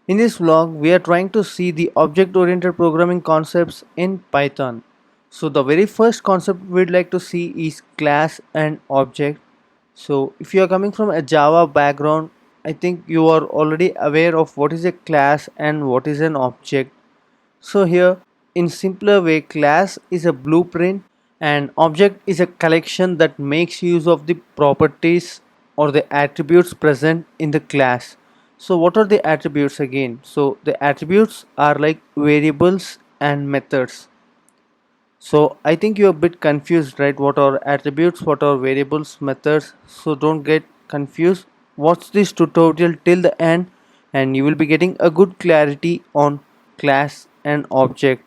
In this vlog, we are trying to see the object-oriented programming concepts in Python. So the very first concept we'd like to see is class and object. So if you are coming from a Java background, I think you are already aware of what is a class and what is an object. So here, in simpler way, class is a blueprint and object is a collection that makes use of the properties or the attributes present in the class. So what are the attributes again? So the attributes are like variables and methods. So I think you're a bit confused, right? What are attributes, what are variables, methods? So don't get confused. Watch this tutorial till the end and you will be getting a good clarity on class and object.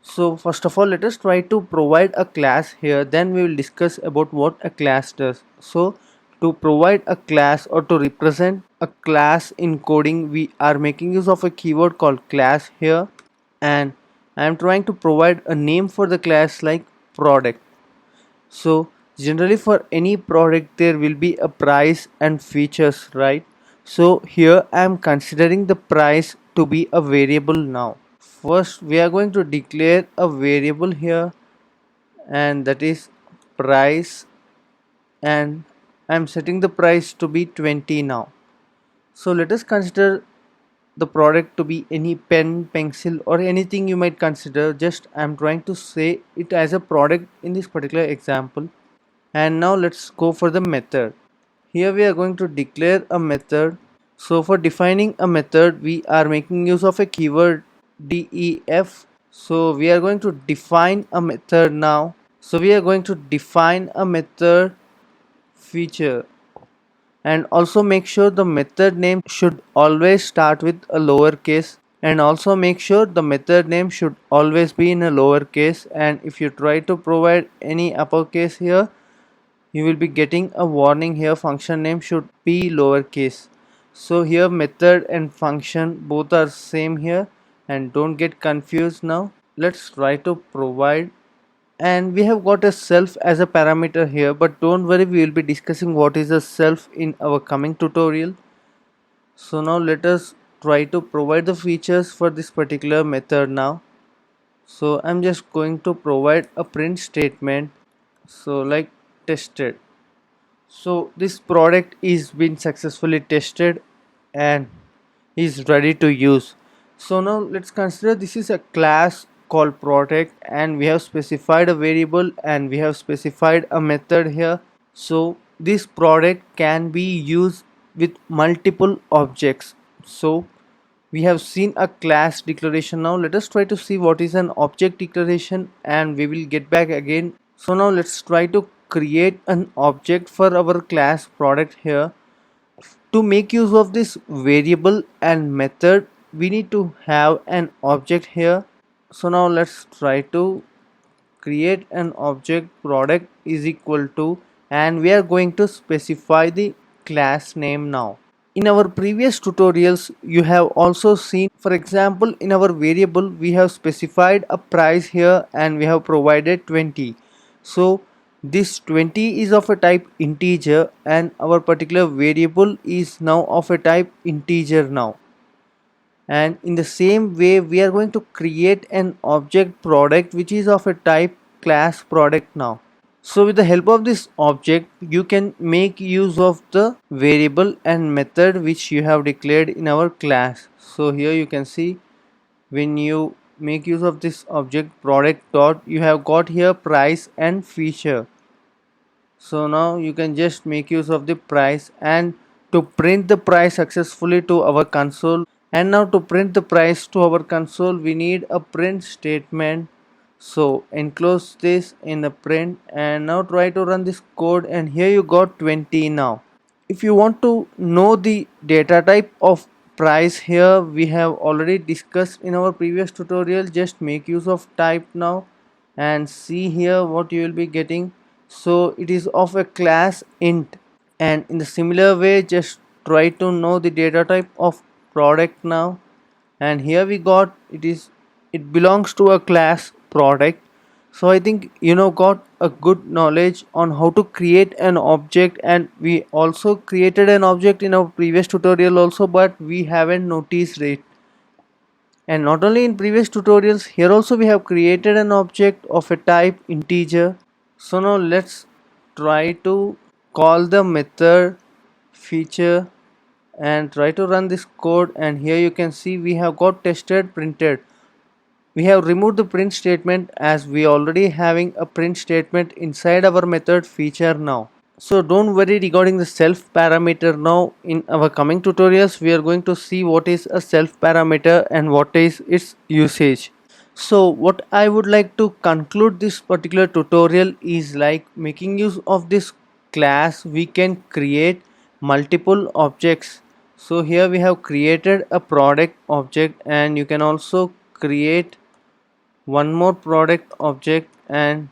So first of all, let us try to provide a class here, then we will discuss about what a class does. So to provide a class or to represent a class in coding, we are making use of a keyword called class here, and I am trying to provide a name for the class like product. So generally for any product there will be a price and features, right? So here I am considering the price to be a variable now. First we are going to declare a variable here, and that is price, and I am setting the price to be 20 now. So let us consider the product to be any pen, pencil or anything you might consider. Just I am trying to say it as a product in this particular example. And now let's go for the method. Here we are going to declare a method. So for defining a method we are making use of a keyword def. So we are going to define a method now. So we are going to define a method feature, and also make sure the method name should always start with a lowercase, and also make sure the method name should always be in a lowercase, and if you try to provide any uppercase here you will be getting a warning here, function name should be lowercase. So here method and function both are same here, and don't get confused. Now let's try to provide, and we have got a self as a parameter here, but don't worry, we will be discussing what is a self in our coming tutorial. So now let us try to provide the features for this particular method now. So I'm just going to provide a print statement, so like tested. So this product is been successfully tested and is ready to use. So now let's consider this is a class called product, and we have specified a variable and we have specified a method here. So this product can be used with multiple objects. So we have seen a class declaration. Now let us try to see what is an object declaration, and we will get back again. So now let's try to create an object for our class product here. To make use of this variable and method we need to have an object here. So now let's try to create an object product is equal to, and we are going to specify the class name now. In our previous tutorials you have also seen, for example, in our variable we have specified a price here and we have provided 20. So this 20 is of a type integer, and our particular variable is now of a type integer now. And in the same way we are going to create an object product which is of a type class product now. So with the help of this object you can make use of the variable and method which you have declared in our class. So here you can see, when you make use of this object product dot, you have got here price and feature. So now you can just make use of the price, and to print the price successfully to our console. And now to print the price to our console we need a print statement. So enclose this in the print, and now try to run this code, and here you got 20 now. If you want to know the data type of price, here we have already discussed in our previous tutorial. Just make use of type now and see here what you will be getting. So it is of a class int, and in the similar way just try to know the data type of product now. And here we got it belongs to a class product. So I think got a good knowledge on how to create an object, and we also created an object in our previous tutorial also, but we haven't noticed it. And not only in previous tutorials, here also we have created an object of a type integer. So now let's try to call the method feature and try to run this code, and here you can see we have got tested printed. We have removed the print statement as we already having a print statement inside our method feature now. So don't worry regarding the self parameter. Now in our coming tutorials we are going to see what is a self parameter and what is its usage. So what I would like to conclude this particular tutorial is like making use of this class we can create multiple objects. So here we have created a product object, and you can also create one more product object and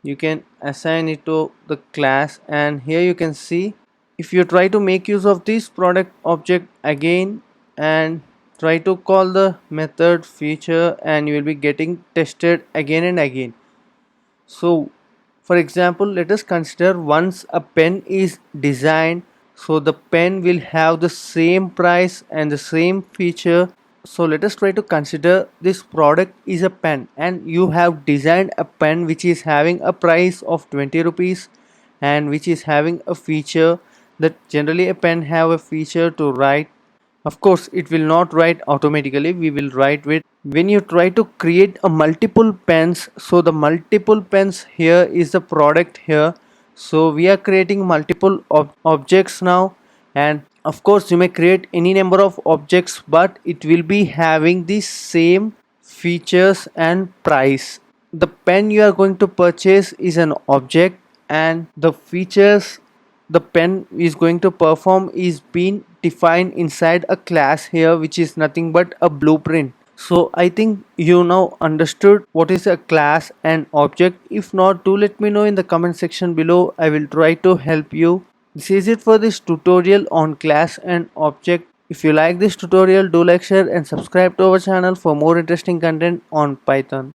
you can assign it to the class. And here you can see if you try to make use of this product object again and try to call the method feature, and you will be getting tested again and again. So for example, let us consider once a pen is designed, so the pen will have the same price and the same feature. So let us try to consider this product is a pen, and you have designed a pen which is having a price of 20 rupees and which is having a feature that generally a pen have a feature to write. Of course it will not write automatically, we will write with when you try to create a multiple pens. So the multiple pens here is the product here. So we are creating multiple objects now, and of course you may create any number of objects, but it will be having the same features and price. The pen you are going to purchase is an object, and the features the pen is going to perform is being defined inside a class here, which is nothing but a blueprint. So I think you now understood what is a class and object. If not, do let me know in the comment section below. I will try to help you. This is it for this tutorial on class and object. If you like this tutorial, do like, share and subscribe to our channel for more interesting content on Python.